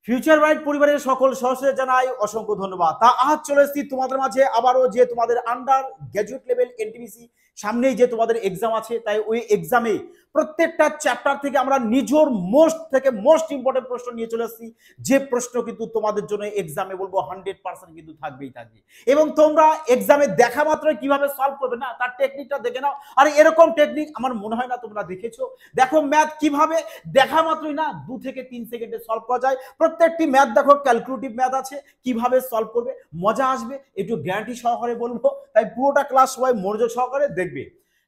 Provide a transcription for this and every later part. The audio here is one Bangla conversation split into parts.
ফিউচার ব্রাইট পরিবারের সকল সদস্যদের জানাই অসংখ্য ধন্যবাদ। তা আজ চলে এসেছি তোমাদের মাঝে আবারও, যে তোমাদের আন্ডার গ্র্যাজুয়েট লেভেল এনটিপিসি সামনেই যে তোমাদের এক্সাম আছে, তাই ওই এক্সামে প্রত্যেকটা চ্যাপ্টার থেকে আমরা নিজের মোস্ট ইম্পর্টেন্ট প্রশ্ন নিয়ে চলে এসেছি, যে প্রশ্ন কিন্তু তোমাদের জন্য এক্সামে বলবো 100% কিন্তু থাকবেই থাকবে। এবং তোমরা এক্সামে দেখা মাত্র কিভাবে সলভ করবে না, তার টেকনিকটা দেখে নাও। আর এরকম টেকনিক আমার মনে হয় না তোমরা দেখেছো। দেখো ম্যাথ কিভাবে দেখা মাত্রই না 2 থেকে 3 সেকেন্ডে সলভ করা যায়। প্রত্যেকটি ম্যাথ দেখো ক্যালকুলেটিভ ম্যাথ আছে, কিভাবে সলভ করবে মজা আসবে, একটু গ্যারান্টি সহকারে বলবো। তাই পুরোটা ক্লাস সবাই মনোযোগ সহকারে দেখবে।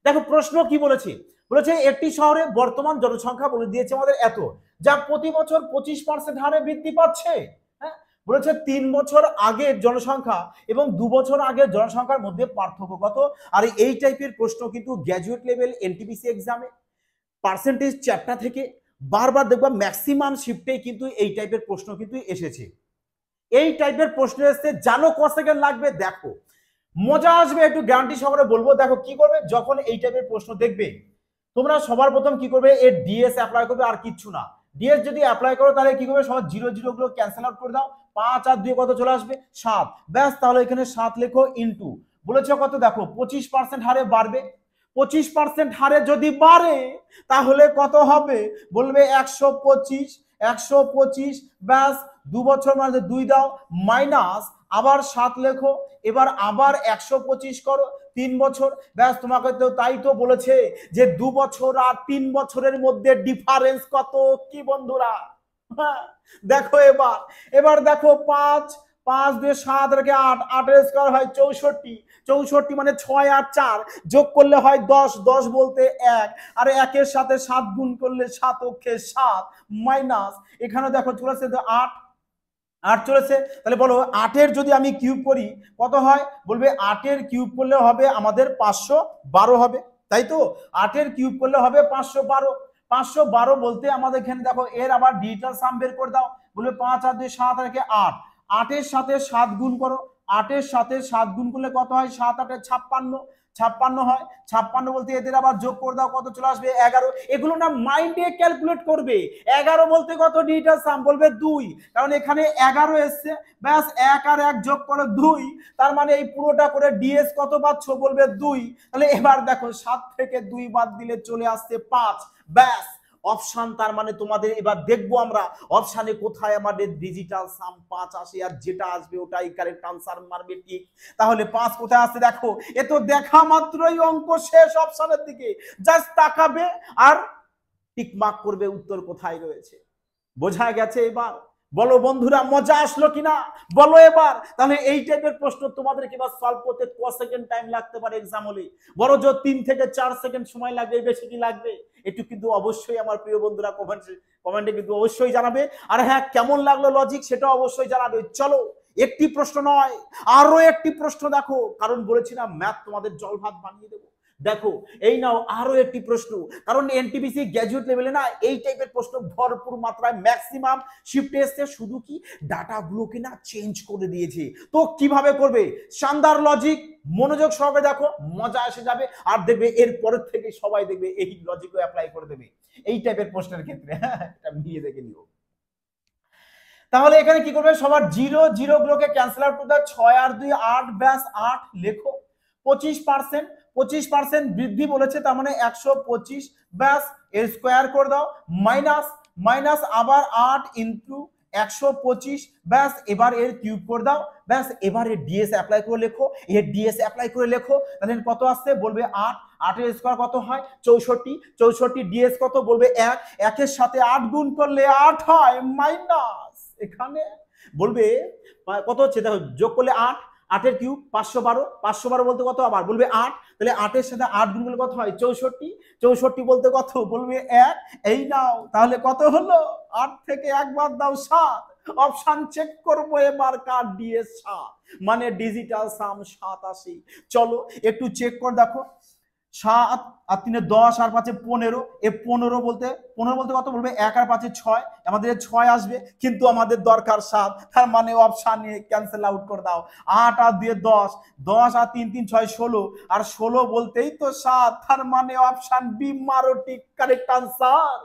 দেখো প্রশ্ন কি বলেছে, বলেছে একটি শহরে বর্তমান জনসংখ্যা বলে দিয়েছে আমাদের এত, যা প্রতি বছর 25% হারে বৃদ্ধি পাচ্ছে। হ্যাঁ, বলেছে 3 বছর আগের জনসংখ্যা এবং 2 বছর আগের জনসংখ্যার মধ্যে পার্থক্য কত। আর এই টাইপের প্রশ্ন কিন্তু গ্র্যাজুয়েট লেভেল এনটিপিসি এক্সামে পার্সেন্টেজ চ্যাপ্টার থেকে বারবার দেখবা ম্যাক্সিমাম শিফটেই কিন্তু এই টাইপের প্রশ্ন কিন্তু এসেছে। এই টাইপের প্রশ্ন এসছে, জানো ক সেকেন্ড লাগবে, দেখো মজা আসবে, একটু গ্যারান্টি সহকারে বলবো। দেখো কি করবে, যখন এই টাইপের প্রশ্ন দেখবে তোমরা সবার প্রথম কি করবে, এর ডিএস অ্যাপ্লাই করবে, আর কিচ্ছু না। ডিএস যদি অ্যাপ্লাই করো তাহলে কি করবে, সবার জিরো জিরো গুলো ক্যান্সেল আউট করে দাও। 5 আর 2 কত চলে আসবে, 7। ব্যাস, তাহলে এখানে 7 লেখো ইনটু, বলেছে কত, দেখো 25% হারে বাড়বে। 25% হারে যদি বাড়ে তাহলে কত হবে, বলবে 125। 125 ব্যাস, 2 বছর মানে 2 দাও, মাইনাস আবার 7 লেখো। এবার আবার 125 করো, 3 বছর। ব্যাস, তোমাকে তো তাই তো বলেছে যে 2 বছর আর 3 বছরের মধ্যে ডিফারেন্স কত, কি বন্ধুরা? হ্যাঁ, দেখো এবার এবার দেখো 5 5 দিয়ে 7 রেখে 8, 8 এর স্কয়ার হয় 64। 64 মানে 6 আর 4 যোগ করলে হয় 10, 10 বলতে 1, আর 1 এর সাথে 7 গুণ করলে 7 অক্ষে 7, মাইনাস এখানে দেখো চলেছে 8, 8 চলেছে। তাহলে বলো 8 এর যদি আমি কিউব করি কত হয়, বলবে 8 এর কিউব করলে হবে আমাদের 512 হবে, তাই তো? 8 এর কিউব করলে হবে 512। 512 বলতে আমাদের এখানে দেখো এর আবার ডিজিটাল সাম বের করে দাও। বলবে 5 আর 2 7 রেখে 8, 8 এর সাথে 7 গুণ করো। 8 এর সাথে 7 গুণ করলে কত হয়, 7 8 56, 56 হয়। 56 বলতে এদের আবার যোগ করে দাও, কত চলে আসবে 11। এগুলো না মাইন্ডে ক্যালকুলেট করবে। 11 বলতে কত, ডিজিটাল সাম বলবে 2, কারণ এখানে 11 এসছে। ব্যাস, 1 আর 1 যোগ করো 2, তার মানে এই পুরোটা করে ডিএস কত পাচ্ছ, বলবে 2। তাহলে এবার দেখো 7 থেকে 2 বাদ দিলে চলে আসছে 5। ব্যাস, অপশন, তার মানে তোমাদের এবার দেখবো আমরা অপশনে কোথায় আমাদের ডিজিটাল সাম 5 আসে, আর যেটা আসবে ওটাই কারেক্ট আনসার মারবে ঠিক। তাহলে 5 কোথায় আসছে দেখো, এ তো দেখা মাত্রই অঙ্ক শেষ। অপশনের দিকে জাস্ট তাকাবে আর টিক মার্ক করবে উত্তর কোথায় রয়েছে। বোঝা গেছে? এবার বলো বন্ধুরা, মজা আসলো কিনা বলো এবার। তাহলে এই টাইপের প্রশ্ন তোমাদেরকে এবার সলভ করতে ক সেকেন্ড টাইম লাগতে পারে এক্সাম হলে, বড় জোর 3 থেকে 4 সেকেন্ড সময় লাগবে, বেশি কি লাগবে? একটু কিন্তু অবশ্যই আমার প্রিয় বন্ধুরা কমেন্টে কিন্তু অবশ্যই জানাবে। আর হ্যাঁ, কেমন লাগলো লজিক সেটা অবশ্যই জানাবে। চলো, একটি প্রশ্ন নয়, আরো একটি প্রশ্ন দেখো, কারণ বলেছিলাম ম্যাথ তোমাদের জল ভাত বানিয়ে দেবো। দেখো এই নাও আরো একটি প্রশ্ন, কারণ এনটিপিসি গ্র্যাজুয়েট লেভেলে না এই টাইপের প্রশ্ন ভরপুর মাত্রায় ম্যাক্সিমাম শিফটে এসছে, শুধু কি ডাটাগুলোকে না চেঞ্জ করে দিয়েছে। তো কিভাবে করবে, শানদার লজিক, মনোযোগ সহকারে দেখো, মজা এসে যাবে। আর দেখবে এর পরের থেকে সবাই দেখবে এই লজিকও অ্যাপ্লাই করে দেবে এই টাইপের প্রশ্নের ক্ষেত্রে। হ্যাঁ, এটা নিয়ে দেখে নিও। তাহলে এখানে কি করবে, সবার জিরো জিরো গুলোকে ক্যান্সেল আউট করে দাও। 6 আর 2 8, ব্যাস 8 লেখো। 25%, 25% বৃদ্ধি বলেছে, তার মানে 125, ব্যাস এর স্কোয়ার করে দাও। মাইনাস মাইনাস আবার 8 ইন্টু 125, ব্যাস এবার এর কিউব করে দাও। ব্যাস এবার এর ডিএস অ্যাপ্লাই করে লেখো, এর ডিএস অ্যাপ্লাই করে লেখো। তাহলে কত আসছে, বলবে 8, 8 এর স্কোয়ার কত হয় 64, 64 ডিএস কত, বলবে 1, 1 এর সাথে 8 গুণ করলে 8 হয়, মাইনাস এখানে বলবে কত হচ্ছে, দেখো যোগ করলে 8, 8 এর কিউব 512, 512 বলতে কত, আবার বলবে 8, তাহলে 8 এর সাথে 8 গুণ করলে কত হয় 64, 64 বলতে কত, বলবে 1। এই নাও, তাহলে কত হলো, 8 থেকে 1 বাদ দাও 7। অপশন চেক করবো এবার, কার ডিএস 7, মানে ডিজিটাল সাম 7 আসে। চলো একটু চেক করে দেখো, 7 আর 3 10 আর 5 15, এ 15 বলতে কত, বলবে 1 আর 5 6, আমাদের 6 আসবে, কিন্তু আমাদের দরকার 7, তার মানে অপশনে ক্যান্সেল আউট করে দাও। 8 আর 2 10, 10 আর 3 3 6 16, আর 16 বলতেই তো 7, তার মানে অপশন বি মারো ঠিক কারেক্ট আনসার।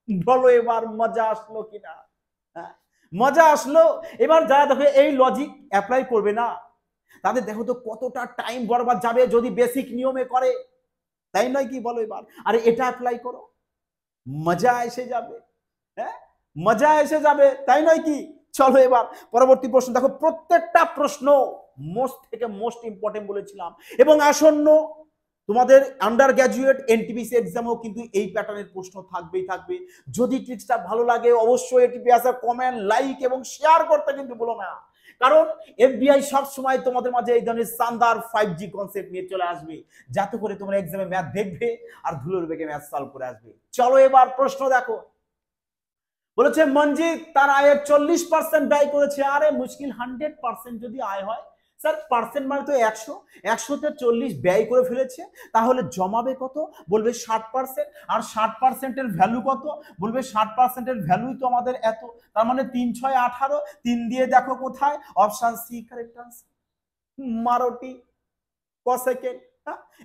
বলো এবার মজা আসলো কিনা? হ্যাঁ, মজা আসলো। এবার যারা দেখো এই লজিক অ্যাপ্লাই করবে না, তাদের দেখো তো কতটা টাইম বরবাদ যাবে যদি বেসিক নিয়মে করে, তাই নয় কি বলো? এবার আরে এটা অ্যাপ্লাই করো, মজা এসে যাবে। হ্যাঁ, মজা এসে যাবে, তাই নয় কি? চলো এবার পরবর্তী প্রশ্ন দেখো। প্রত্যেকটা প্রশ্ন মোস্ট থেকে মোস্ট ইম্পর্টেন্ট বলেছিলাম, এবং আসন্ন তোমাদের আন্ডার গ্র্যাজুয়েট এনটিপিসি এক্সামেও কিন্তু এই প্যাটার্নের প্রশ্ন থাকবেই থাকবে। যদি ট্রিক্সটা ভালো লাগে অবশ্যই এটিপি আসা কমেন্ট, লাইক এবং শেয়ার করতে কিন্তু ভুলো না, কারণ এফবিআই সব সময় তোমাদের মাঝে এই ধরনের শানদার 5G কনসেপ্ট নিয়ে চলে আসবে, যাতে করে তোমরা এক্সামে ম্যাথ দেখবে আর ধুলোর বেগে ম্যাথ সলভ করে আসবে। চলো এবার প্রশ্ন দেখো। বলেছে মঞ্জিত তার আয়ের 40% ব্যয় করেছে। আরে মুশকিল, 100% যদি আয় হয়, স্যার পার্সেন্ট মানে তো 100, 100তে 40 ব্যয় করে ফেলেছে, তাহলে জমাবে কত? বলবে 60%। আর 60%-এর ভ্যালু কত? বলবে 60%-এর ভ্যালুই তো আমাদের এত, তার মানে 3 6 18, 3 দিয়ে দেখো কোথায়, অপশন সি কারেক্ট আনসার। মারোটি ক সেকেন্ড,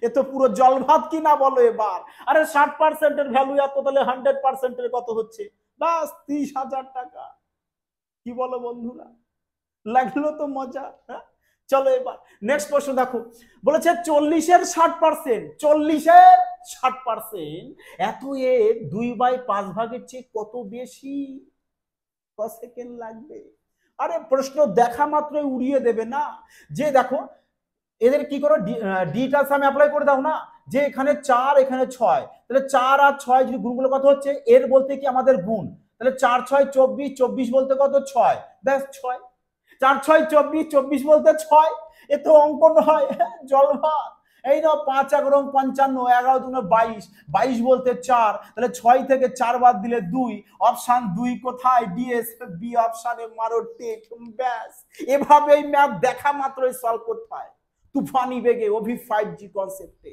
এ তো পুরো জল ভাত কি না বলো এবার। আরে 60%-এর ভ্যালু এত, তাহলে 100%-এর কত হচ্ছে? বাস 30,000 টাকা। কি বলো বন্ধুরা, লাগলো তো মজা? চলো এবার নেক্সট প্রশ্ন দেখো। বলেছে 40-এর 60%, 40-এর 60% এত এর 2/5 ভাগের চেয়ে কত বেশি? ক সেকেন্ড লাগবে? আরে প্রশ্ন দেখা মাত্রই উড়িয়ে দেবে না। যে দেখো এদের কি করো, ডিটা সামে অ্যাপ্লাই করে দাও না, যে এখানে 4 এখানে 6, তাহলে 4 আর 6 যদি গুণগুলো কত হচ্ছে, এর বলতে কি আমাদের গুণ, তাহলে 4 6 24, 24 বলতে কত 6, ব্যাস 6। 4 6 24, 24 বলতে 6, এ তো অঙ্ক নয়, জল ভাত। এই নাও 5 11 55, 11 2 22, 22 বলতে 4, তাহলে 6 থেকে 4 বাদ দিলে 2, অপশন 2 কোথায়? ডিএস বি অপশনে মারো টিক, ব্যাস। এভাবেই ম্যাথ দেখা মাত্রই সলভ করতে হয় তুফানি বেগে, ওভি 5G কনসেপ্টে।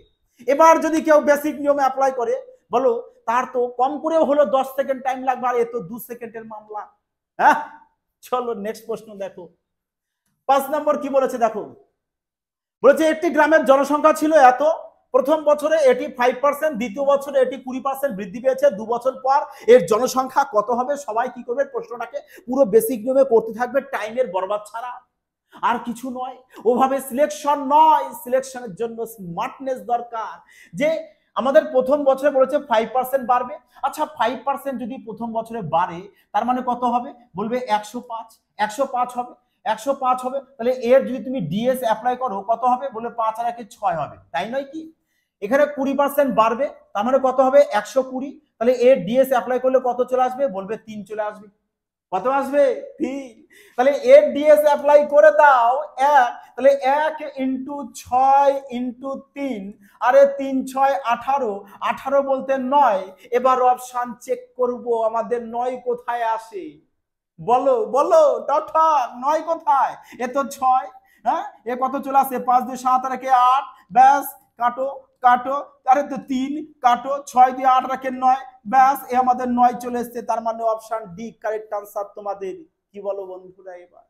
এবার যদি কেউ বেসিক নিয়মে অ্যাপ্লাই করে, বলো তার তো কম করেও হলো 10 সেকেন্ড টাইম লাগবে, আর এ তো 2 সেকেন্ডের মামলা। হ্যাঁ, চলো নেক্সট প্রশ্ন দেখো। 5 নম্বর কি বলেছে দেখো। বলেছে একটি গ্রামের জনসংখ্যা ছিল এত, প্রথম বছরে এটি 5%, দ্বিতীয় বছরে এটি 20% বৃদ্ধি পেয়েছে, 2 বছর পর এর জনসংখ্যা কত হবে? সবাই কি করবে, প্রশ্নটাকে পুরো বেসিক নিয়মে করতে থাকবে, টাইমের বরবাদ ছাড়া আর কিছু নয়। ওভাবে সিলেকশন নয়, সিলেকশনের জন্য স্মার্টনেস দরকার। যে আমাদের প্রথম বছরে বলেছে 5% বাড়বে, আচ্ছা 5% যদি প্রথম বছরে বাড়ে, তার মানে কত হবে? বলবে 105, 105 হবে, 105 হবে, তাহলে এর যদি তুমি ডিএস অ্যাপ্লাই করো কত হবে? বলবে 5 আর 1 6 হবে, তাই নয় কি? এখানে 20% বাড়বে, তার মানে কত হবে? 120, তাহলে এর ডিএস অ্যাপ্লাই করলে কত চলে আসবে? বলবে 3 চলে আসবে। কত আসবে? 3। তাহলে এর ডিএস অ্যাপ্লাই করে দাও 1, তাহলে 1 ইন্টু 6 ইন্টু 3, আরে 3 6 18, 18 বলতে 9। এবার অপশন চেক করব আমাদের 9 কোথায় আসে, বলো বলো টঠা, 9 কোথায়? এ তো 6, হ্যাঁ এ কত চলে আসে? 5 2 7 রাখে 8, ব্যাস কাটো কাটো, আরে তো 3 কাটো, 6 দিয়ে 8 রাখে 9, ব্যাস এ আমাদের 9 চলে এসেছে, তার মানে অপশন ডি কারেক্ট আনসার তোমাদের। কি বলো বন্ধুরা এবার,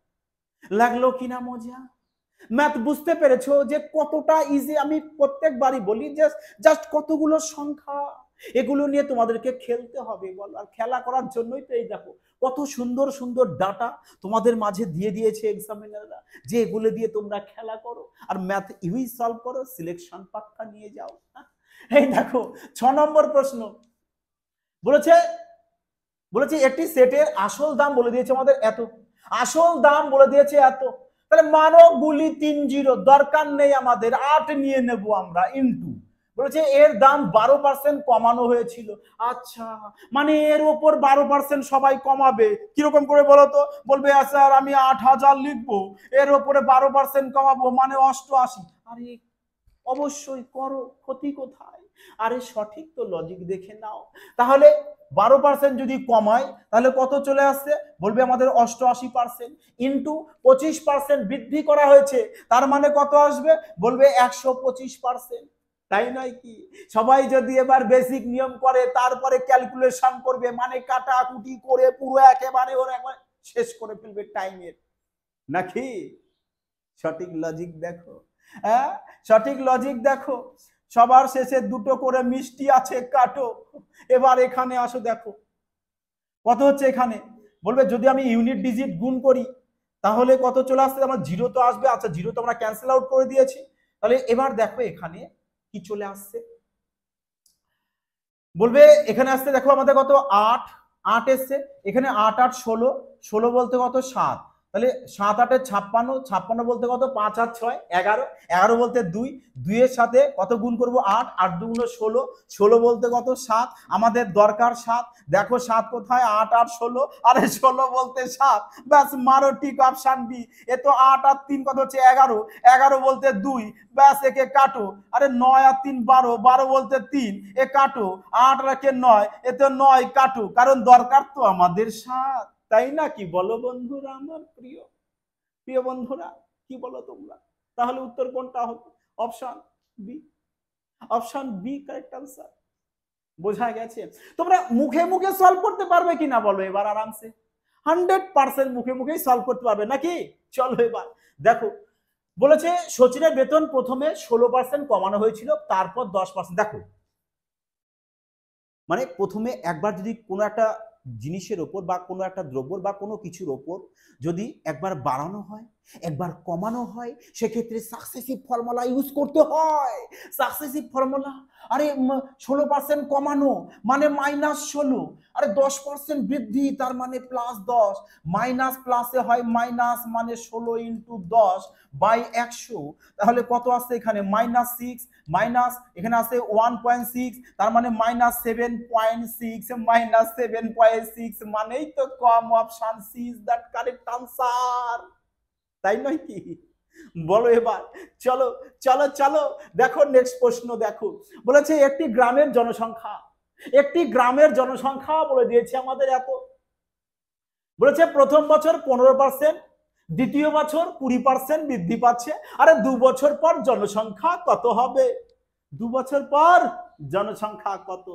লাগলো কিনা মজা? ম্যাথ বুঝতে পেরেছো যে কতটা ইজি? আমি প্রত্যেকবারই বলি যে জাস্ট কতগুলো সংখ্যা, এগুলো নিয়ে তোমাদেরকে খেলতে হবে বলো, আর খেলা করার জন্যই তো এই দেখো কত সুন্দর সুন্দর ডাটা তোমাদের মাঝে দিয়ে দিয়েছে এক্সামিনাররা, যে এগুলো দিয়ে তোমরা খেলা করো আর ম্যাথ ইউই সলভ করো, সিলেকশন পাক্কা নিয়ে যাও। এই দেখো 6 নম্বর প্রশ্ন। বলেছে বলেছে একটি সেটের আসল দাম বলে দিয়েছে আমাদের এত, আসল দাম বলে দিয়েছে এত, তাহলে মানো গুলি 3 0, দরকার নেই আমাদের, 8 নিয়ে নেব আমরা, ইনটু বলেছে এর দাম 12% কমানো হয়েছিল। আচ্ছা, মানে এর উপর 12% সবাই কমাবে, কিরকম করে বলো তো? বলবে স্যার আমি 8,000 লিখবো, এর উপরে 12% কমাবো মানে 88। আরে অবশ্যই করো, ক্ষতি কোথায়? আরে সঠিক তো লজিক দেখে নাও। তাহলে 12% যদি কমায় তাহলে কত চলে আসছে? বলবে আমাদের 88%, ইন্টু 25% বৃদ্ধি করা হয়েছে, তার মানে কত আসবে? বলবে 125%, তাই নয় কি? সবাই যদি এবার বেসিক নিয়ম করে তারপরে ক্যালকুলেশন করবে, মানে কাটাকুটি করে পুরো একেবারে ওর একবার শেষ করে ফেলবে টাইমের, নাকি? সঠিক লজিক দেখো, হ্যাঁ সঠিক লজিক দেখো। সবার শেষে 2টো করে মিষ্টি আছে, কাটো। এবার এখানে আসো, দেখো কত হচ্ছে এখানে, বলবে যদি আমি ইউনিট ডিজিট গুণ করি তাহলে কত চলে আসছে, আমার জিরো তো আসবে। আচ্ছা জিরো তো আমরা ক্যান্সেল আউট করে দিয়েছি। তাহলে এবার দেখো এখানে কি চলে আসছে, বলবে এখানে আসতে দেখো আমাদের কত 8 8 এসছে, এখানে 8 8 16, 16 বলতে কত 7, তাহলে 7 8 56, 56 বলতে কত 5 আর 6 11, 11 বলতে 2, 2 এর সাথে কত গুণ করব 8, 8 2 গুণ 16, 16 বলতে কত 7, আমাদের দরকার 7, দেখো 7 কোথায় 8 আর 16, আরে 16 বলতে 7, ব্যাস মারো ঠিক অপশন বি। এ তো 8 আর 3 কত হচ্ছে 11, 11 বলতে 2, ব্যাস একে কাটো, আরে 9 আর 3 12, 12 বলতে 3, এ কাটো, 8 রাখে 9, এতে 9 কাটো, কারণ দরকার তো আমাদের 7, তাই না? কি বলো বন্ধুরা, আমার প্রিয় প্রিয় বন্ধুরা, কি বলো তোমরা? তাহলে উত্তর কোনটা হবে? Option B, option B correct answer. বোঝা গেছে? তোমরা মুখে মুখে সলভ করতে পারবে কিনা বলো এবার আরামসে? 100% মুখে মুখেই সলভ করতে পারবে নাকি? চলো এবার দেখো, বলেছে সচিনের বেতন প্রথমে 16% কমানো হয়েছিল, তারপর 10%। দেখো মানে প্রথমে একবার যদি কোনো একটা জিনিসের ওপর বা কোনো একটা দ্রব্যর বা কোনো কিছুর ওপর যদি একবার বাড়ানো হয় একবার কমানো হয়, সেক্ষেত্রে সাকসেসিভ ফর্মুলা ইউজ করতে হয়। সাকসেসিভ ফর্মুলা, আরে 16% কমানো মানে -16, আরে 10% বৃদ্ধি তার মানে +10, মাইনাস প্লাসে হয় মাইনাস, মানে 16 × 10 বাই 100, তাহলে কত আসছে এখানে -6, মাইনাস এখানে আছে 1.6, তার মানে -7.6, -7.6 মানেই তো কম। Option C is that correct answer, তাই নয় কি? বলো এবার, চলো চলো চলো দেখো নেক্সট প্রশ্ন। দেখো বলেছে একটি গ্রামের জনসংখ্যা, একটি গ্রামের জনসংখ্যা বলে দিয়েছে আমাদের এত, বলেছে প্রথম বছর 15%, দ্বিতীয় বছর 20% বৃদ্ধি পাচ্ছে, আরে 2 বছর পর জনসংখ্যা কত হবে? 2 বছর পর জনসংখ্যা কত?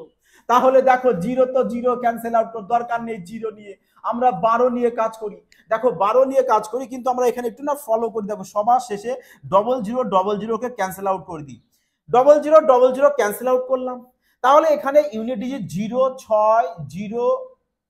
তাহলে দেখো জিরো তো জিরো ক্যান্সেল আউট, দরকার নেই জিরো নিয়ে, আমরা 12 নিয়ে কাজ করি। দেখো 12 নিয়ে কাজ করি, কিন্তু আমরা এখানে একটু না ফলো করি। দেখো সবার শেষে 0000 কে ক্যান্সেল আউট করে দিই, 0000 ক্যান্সেল আউট করলাম, তাহলে এখানে ইউনিট ডিজিট 0 6 0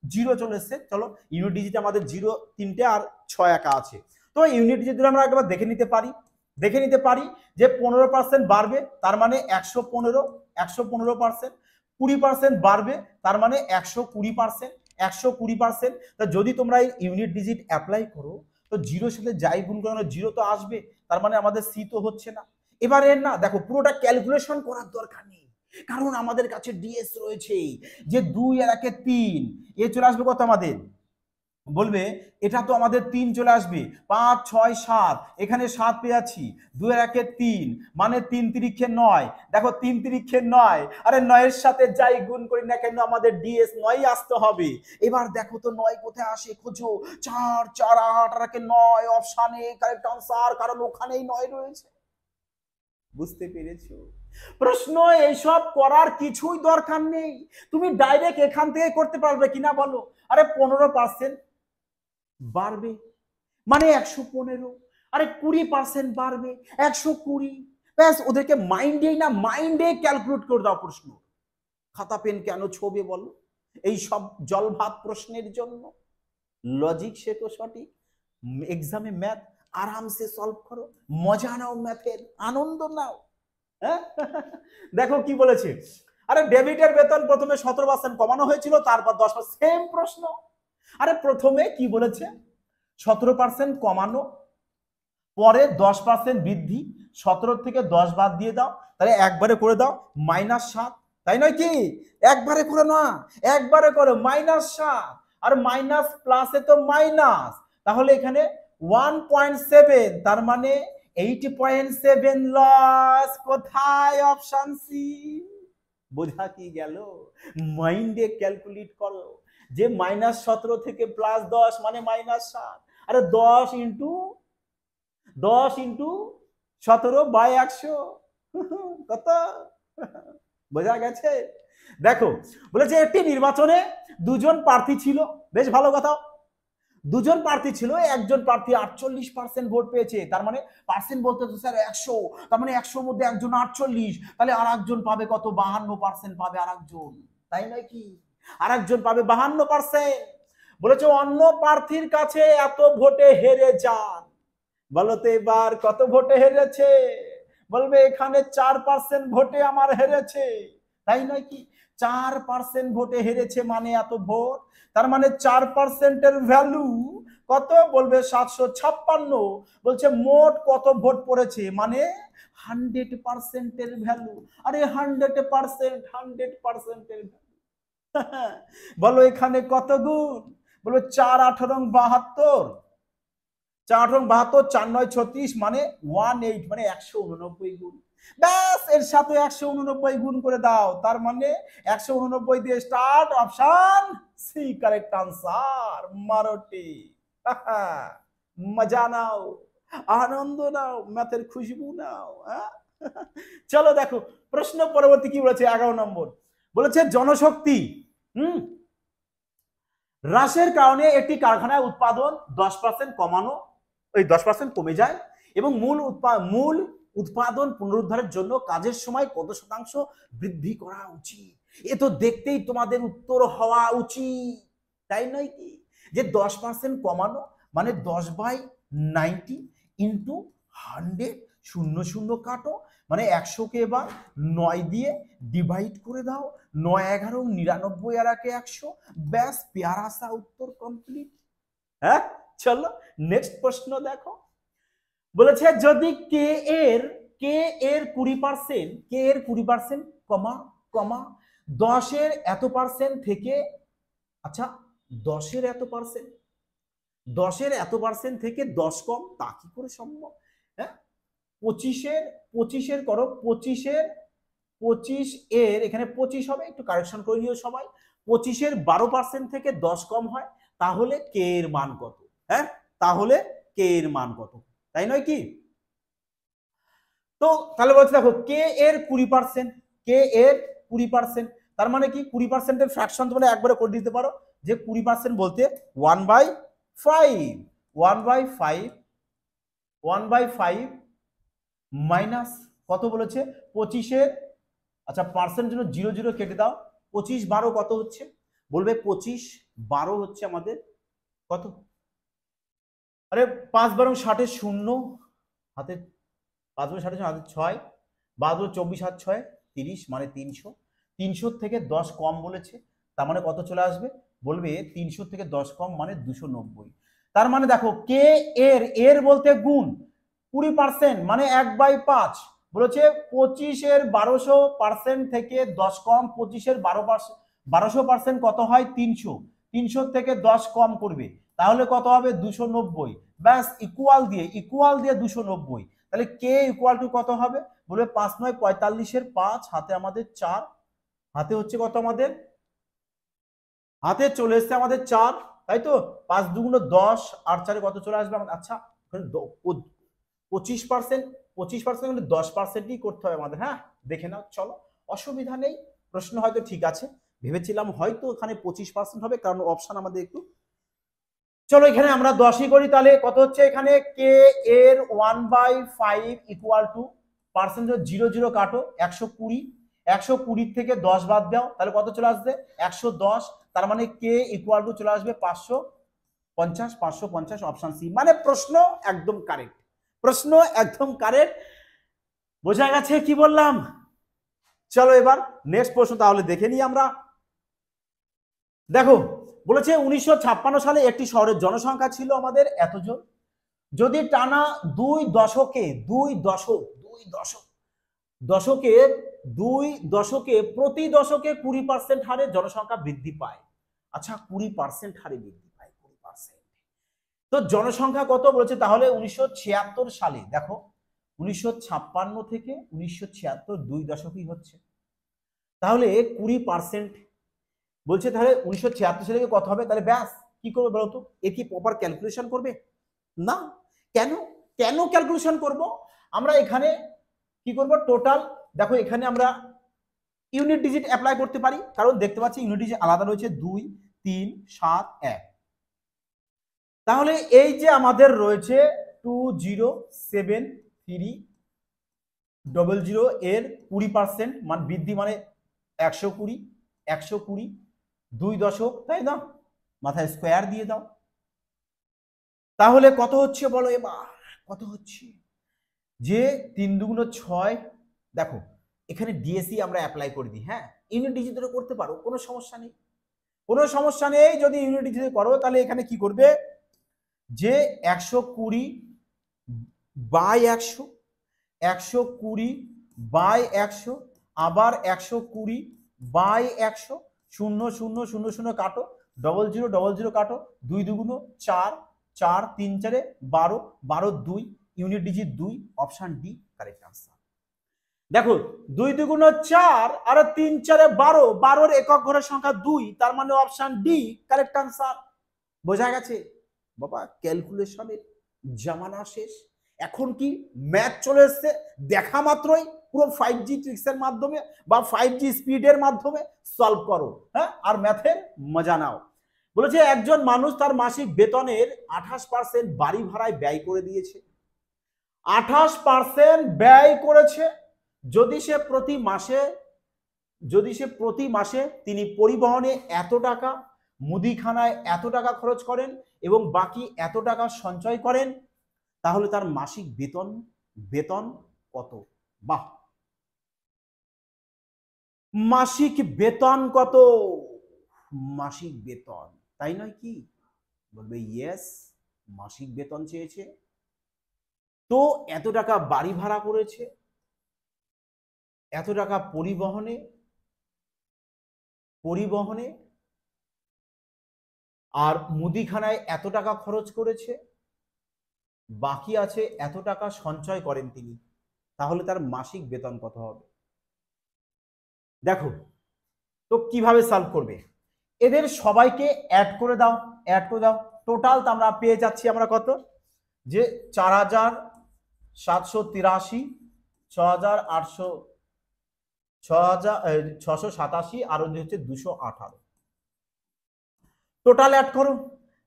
0 চলে এসছে। চলো ইউনিট ডিজিট আমাদের 0 3টে আর 6 একা আছে, তো ইউনিট ডিজিট আমরা একবার দেখে নিতে পারি, দেখে নিতে পারি যে 15% বাড়বে তার মানে 115, 115%, 20% বাড়বে তার মানে 120%, 120%। তা যদি তোমরা এই ইউনিট ডিজিট অ্যাপ্লাই করো তো জিরোর সাথে যাই গুণ করানো জিরো তো আসবে, তার মানে আমাদের সি তো হচ্ছে না। এবারে না দেখো পুরোটা ক্যালকুলেশন করার দরকার নেই, কারণ আমাদের কাছে ডিএস রয়েছে, যে 2 আর 1 3, এ চলে আসবে কত আমাদের, বলবে এটা তো আমাদের 3 চলে আসবে, 5 6 7, এখানে 7 পেয়ে যাচ্ছি, 2 আর 1 3 মানে 3 3 9, দেখো 3 3 9, আরে 9 এর সাথে যাই গুণ করি না কেন আমাদের ডিএস 9 আসতে হবে। এবার দেখো তো 9 কোথায় আসে, খোঁজো, 4 4 8 আর 1 9, অপশনে কারেক্ট আনসার, কারণ ওখানেই 9 রয়েছে। বুঝতে পেরেছো? প্রশ্ন এইসব করার কিছুই দরকার নেই, তুমি ডাইরেক্ট এখান থেকে করতে পারবে কিনা বলো? আরে 15% বাড়বে মানে 115, আরে 20% বাড়বে 120, ব্যাস ওদেরকে মাইন্ডেই না মাইন্ডে ক্যালকুলেট করে দাও প্রশ্ন। খাতা পেন কেন ছবি বলো এই সব জলভাত প্রশ্নের জন্য? লজিক শেখো সঠিক, এক্সামে ম্যাথ আরামসে সলভ করো, মজা নাও, ম্যাথের আনন্দ নাও। হ্যাঁ দেখো কি বলেছে, আরে ডেবিটের বেতন প্রথমে 17% কমানো হয়েছিল, তারপর 10%, সেম প্রশ্ন। আরে প্রথমে কি বলেছে 17% কমানো, পরে 10% বৃদ্ধি, 17 থেকে 10 বাদ দিয়ে দাও, তাহলে একবারে করে দাও -7, তাই নয় কি? একবারে করে না, একবারে করো -7, আর মাইনাস প্লাসে তো মাইনাস, তাহলে এখানে 1.7, তার মানে 80.7 লস, কোথায়? Option C. বোঝা কি গেল? মাইন্ডে ক্যালকুলেট করো, যে -17 থেকে +10 মানে -7, আরে 10 × 17/100 কত? বোঝা গেছে? দেখো বলেছে একটি নির্বাচনে 2 জন প্রার্থী ছিল, বেশ ভালো কথা, 2 জন প্রার্থী ছিল, একজন প্রার্থী 48% ভোট পেয়েছে, তার মানে পার্সেন্ট বলতে তো স্যার 100, তার মানে 100 মধ্যে একজন 48, তাহলে আর একজন পাবে কত? 52% পাবে আর একজন, তাই নয় কি? আর একজন পাবে 52%। বলেছে অন্য প্রার্থীর কাছে এত ভোটে হেরে যান। বলো তো এবার কত ভোটে হেরেছে? বলবে এখানে 4% ভোটে আমার হেরেছে, তাই নয় কি? 4% ভোটে হেরেছে মানে এত ভোট, তার মানে 4%-এর ভ্যালু কত? বলবে 756। বলছে মোট কত ভোট পড়েছে? মানে 100%-এর ভ্যালু। আরে 100%, 100%-এর ভ্যালু। বলো এখানে কত গুণ? বলো 4×8=72, 4×8=72, 4×9=36, মানে 18, মানে 189 গুণ। ব্যাস এর সাথে 189 গুণ করে দাও, তার মানে 189 দিয়ে start. Option C correct answer. মারোটি। মজা নাও, আনন্দ নাও, ম্যাথের খুশবু নাও। চলো দেখো প্রশ্ন পরবর্তী কি বলেছে, 11 নম্বর। বলেছে জনশক্তি হ্রাসের কারণে একটি কারখানায় উৎপাদন 10% কমানো, এই 10% কমে যায় এবং মূল উৎপাদন পুনরুদ্ধারের জন্য কাজের সময় কত শতাংশ বৃদ্ধি করা উচিত? এ তো দেখতেই তোমাদের উত্তর হওয়া উচিত, তাই নয় কি? যে 10% কমানো মানে 10/90 ইন্টু 100, 0 কাটো, মানে 100-কে এবার 9 দিয়ে ডিভাইড করে দাও, 9×11=99 আর 100, ব্যাস প্যারা সা উত্তর কমপ্লিট। হ্যাঁ, চলো নেক্সট প্রশ্ন দেখো। বলেছে যদি কে এর 20%, কমা কমা 10-এর এত পার্সেন্ট থেকে, আচ্ছা 10-এর এত পার্সেন্ট থেকে 10 কম, তা কি করে সম্ভব? হ্যাঁ, 25-এর করো, 25 এর এখানে 25 হবে, একটু কারেকশন করে নিও সবাই। 25-এর 12% থেকে 10 কম হয়, তাহলে কে এর মান কত? হ্যাঁ, তাহলে কে এর মান কত, তাই নয় কি? তো তাহলে বলছে দেখো কে এর 20%, তার মানে কি 20%-এর ফ্র্যাকশন তোমরা একবারে করে দিতে পারো, যে 20% বলতে 1/5 মাইনাস কত বলেছে 25-এর, আচ্ছা পার্সেন্ট জন্য 0 কেটে দাও, 25×12 কত হচ্ছে? বলবে 25×12 হচ্ছে আমাদের কত? আরে 5×12 = 60, হাতে 5×60 হাতে 6, 5×24 = 30, মানে 300। 300 থেকে 10 কম বলেছে, তার মানে কত চলে আসবে? বলবে 300 থেকে 10 কম মানে 290। তার মানে দেখো কে এর বলতে গুণ 20% মানে 1/5, বলেছে 25-এর 1200% থেকে 10 কম, 25-এর 1200% কত হয়? 300, 300 থেকে 10 কম করবে, তাহলে কত হবে? 290। ব্যাস ইকুয়াল দিয়ে 290, তাহলে কে ইকুয়াল টু কত হবে? বলবে 5×9 = 45, 5 হাতে আমাদের 4, হাতে হচ্ছে কত আমাদের? হাতে চলে এসছে আমাদের 4, তাই তো? 5×2 = 10 আর 4 কত চলে আসবে আমাদের? আচ্ছা 25%, 25% মানে 10%ই করতে হবে আমাদের। হ্যাঁ, দেখে নাও, চলো অসুবিধা নেই, প্রশ্ন হয়তো ঠিক আছে, ভেবেছিলাম হয়তো এখানে 25% হবে, কারণ অপশন আমাদের একটু। চলো এখানে আমরা 10ই করি, তাহলে কত হচ্ছে এখানে? কে এর 1/5 ইকুয়াল টু পার্সেন্ট 0 কাটো, 120, 120 থেকে 10 বাদ দাও, তাহলে কত চলে আসবে? 110, তার মানে কে ইকুয়াল টু চলে আসবে 550, অপশন সি। মানে প্রশ্ন একদম কারেক্ট, বোঝা গেছে কি বললাম? চলো এবার নেক্সট প্রশ্ন তাহলে দেখে নিই আমরা। দেখো বলেছে 1956 সালে একটি শহরের জনসংখ্যা ছিল আমাদের এতজন, যদি টানা দুই দশকে প্রতি দশকে 20% হারে জনসংখ্যা বৃদ্ধি পায়। আচ্ছা 20% হারে বৃদ্ধি পায়, 20%। তো জনসংখ্যা কত বলেছে? তাহলে 1976 সালে, দেখো 1956 থেকে 1976 দুই দশকই হচ্ছে, তাহলে 20% বলছে, তাহলে 1976 সালে কত হবে? তাহলে ব্যাস কি করবে বলতো? এ কি প্রপার ক্যালকুলেশন করবে? না। কেন ক্যালকুলেশন করব? আমরা এখানে কি করব? টোটাল দেখো এখানে আমরা ইউনিট ডিজিট অ্যাপ্লাই করতে পারি, কারণ দেখতে পাচ্ছি ইউনিট ডিজিট আলাদা রয়েছে 2, 3, 7, 1। তাহলে এই যে আমাদের রয়েছে 207300 এর 20% মান বৃদ্ধি, মানে 120 দুই দশক, তাই না? মাথায় স্কোয়ার দিয়ে দাও। তাহলে কত হচ্ছে বলো এবার, কত হচ্ছে? যে 3 দুগুণ 6, দেখো এখানে ডিএসি আমরা অ্যাপ্লাই করে দিই। হ্যাঁ, ইউনিট ডিজিটে করতে পারো, কোনো সমস্যা নেই, কোনো সমস্যা নেই। যদি ইউনিট ডিজিটে করো তাহলে এখানে কি করবে, যে 120 বাই 100, 120 বাই 100, আবার 120 বাই 100, 0 0 0 0 কাটো, 0 0 0 0 কাটো, 2 দুগুণ 4, 4 3 4 12, 12 2, unit digit 2, option D correct answer. দেখো 2 দুগুণ 4 আর 3 4 12, 12 এর একক ঘরের সংখ্যা 2, তার মানে অপশন ডি কারেক্ট আনসার। বোঝা গেছে বাবা, ক্যালকুলেশনের জামানা শেষ, এখন কি ম্যাথ চলে এসছে, দেখা মাত্রই পুরো 5G ট্রিক্সের মাধ্যমে বা 5G স্পিডের মাধ্যমে সলভ করো। হ্যাঁ, আর ম্যাথের মজা নাও। বলেছে একজন মানুষ তার মাসিক বেতনের 28% বাড়ি ভাড়ায় ব্যয় করে দিয়েছে। 28% ব্যয় করেছে। যদি সে প্রতি মাসে তিনি পরিবহনে এত টাকা, মুদিখানায় এত টাকা খরচ করেন এবং বাকি এত টাকা সঞ্চয় করেন, তাহলে তার মাসিক বেতন কত? বাহ, মাসিক বেতন কত? মাসিক বেতন, তাই নয় কি? বলবে ইয়েস, মাসিক বেতন চেয়েছে, তো এত টাকা বাড়ি ভাড়া করেছে, এত টাকা পরিবহনে আর মুদিখানায় এত টাকা খরচ করেছে, বাকি আছে এত টাকা সঞ্চয় করেন তিনি, তাহলে তার মাসিক বেতন কত হবে? দেখো তো কিভাবে সলভ করবে, এদের সবাইকে অ্যাড করে দাও, টোটাল তো আমরা পেয়ে যাচ্ছি আমরা কত, যে 4783, 6,687 আর হচ্ছে 218, টোটাল অ্যাড করো।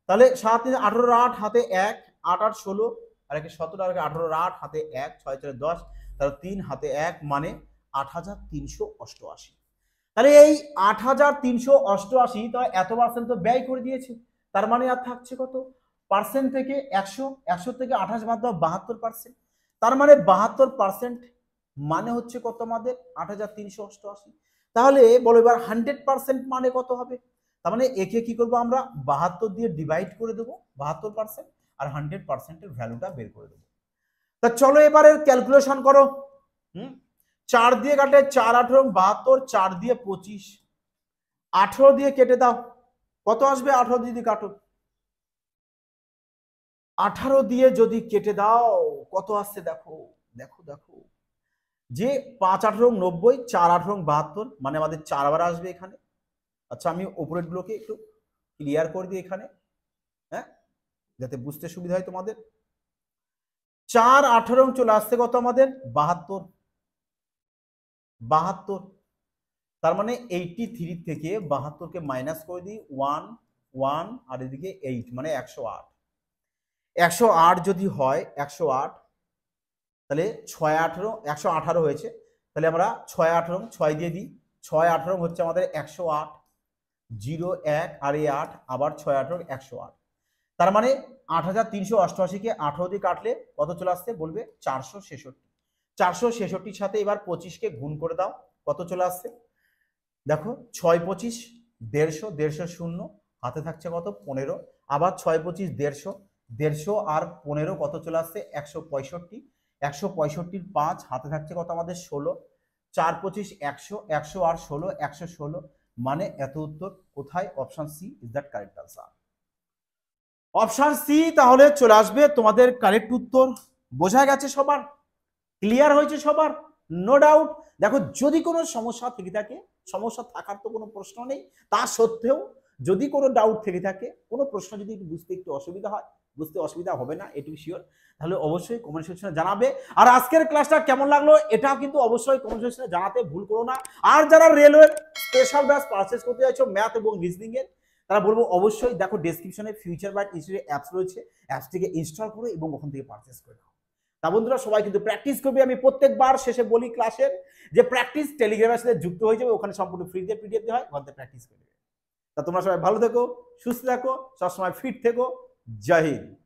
তাহলে 7 18 8 হাতে 1, 8 8 16, আর 17 আর 18 8 হাতে 1, 6 4 10, তাহলে 3 হাতে 1 মানে 8388। তাহলে এই 8388, তো এত পার্সেন্ট তো ব্যয় করে দিয়েছে, তার মানে আর থাকছে কত পার্সেন্ট থেকে 100, 100 থেকে 28 বাদ দাও 72%, তার মানে 72% মানে হচ্ছে কত আমাদের 8388। তাহলে বলো এবার 100% মানে কত হবে? তার মানে একে কি করবো আমরা 72 দিয়ে ডিভাইড করে দেবো 72%, আর 100%-এর ভ্যালুটা বের করে দেবো। তা চলো এবারে ক্যালকুলেশন করো। 4 দিয়ে কাটে 4 18 72, 4 দিয়ে 25, 18 দিয়ে কেটে দাও, কত আসবে? 18 দিয়ে কাটো, 18 দিয়ে যদি কেটে দাও কত আসছে দেখো, যে 5 18 90, 4 18 72, মানে আমাদের 4 বার আসবে এখানে। আচ্ছা আমি উপরের গুলোকে একটু ক্লিয়ার করে দিই এখানে, হ্যাঁ, যাতে বুঝতে সুবিধা হয় তোমাদের। 4 18 চলে আসছে কত আমাদের 72, তার মানে 83 থেকে 72কে মাইনাস করে দিই 1 1, আর এদিকে 8 মানে 108। 108 যদি হয় 108, তাহলে 6 18 118 হয়েছে, তাহলে আমরা 6 18 6 দিয়ে দিই, 6 18 হচ্ছে আমাদের 108, 0 1 আর 8, আবার 6 18 108, তার মানে 8388-কে 18 দিয়ে কাটলে কত চলে আসছে বলবে 466। 466-র সাথে এবার 25কে গুণ করে দাও, কত চলে আসছে দেখো 6 25 150, 150 শূন্য হাতে থাকছে কত 15, আবার 6 25 150, 150 আর 15 কত চলে আসছে 165, 165-র 5 হাতে থাকছে কত আমাদের 16, 4 25 100, 100 আর 16 116, মানে এত উত্তর কোথায়? Option C is that correct answer. Option C তাহলে চলে আসবে তোমাদের কারেক্ট উত্তর। বোঝা গেছে সবার? ক্লিয়ার হয়েছে সবার? No doubt. দেখো যদি কোনো সমস্যা থেকে থাকে, সমস্যা থাকার তো কোনো প্রশ্ন নেই, তা সত্ত্বেও যদি কোনো ডাউট থেকে থাকে, কোনো প্রশ্ন যদি বুঝতে একটু অসুবিধা হয়, বুঝতে অসুবিধা হবে না এটুকু শিওর, তাহলে অবশ্যই কমেন্ট সেকশনে জানাবে। আর আজকের ক্লাসটা কেমন লাগলো এটাও কিন্তু অবশ্যই কমেন্ট সেকশনে জানাতে ভুল করো না। আর যারা রেলওয়ের স্পেশাল ব্যাচ পারচেজ করতে যাচ্ছ ম্যাথ এবং রিজনিং এর, তারা বলবো অবশ্যই দেখো ডেসক্রিপশনে ফিউচার বাইট ইনস্টিটিউট অ্যাপস রয়েছে, অ্যাপসটিকে ইনস্টল করো এবং ওখান থেকে পারচেজ করে নাও। তা বন্ধুরা সবাই কিন্তু প্র্যাকটিস করবে। আমি প্রত্যেকবার শেষে বলি ক্লাসের যে প্র্যাকটিস টেলিগ্রামের সাথে যুক্ত হয়ে যাবে, ওখানে সম্পূর্ণ ফ্রিতে পিডিএফ দেওয়া হয়, ওখান থেকে প্র্যাকটিস করবে। তা তোমরা সবাই ভালো থেকো, সুস্থ থাকো, সবসময় ফিট থেকো। জয় হিন্দ।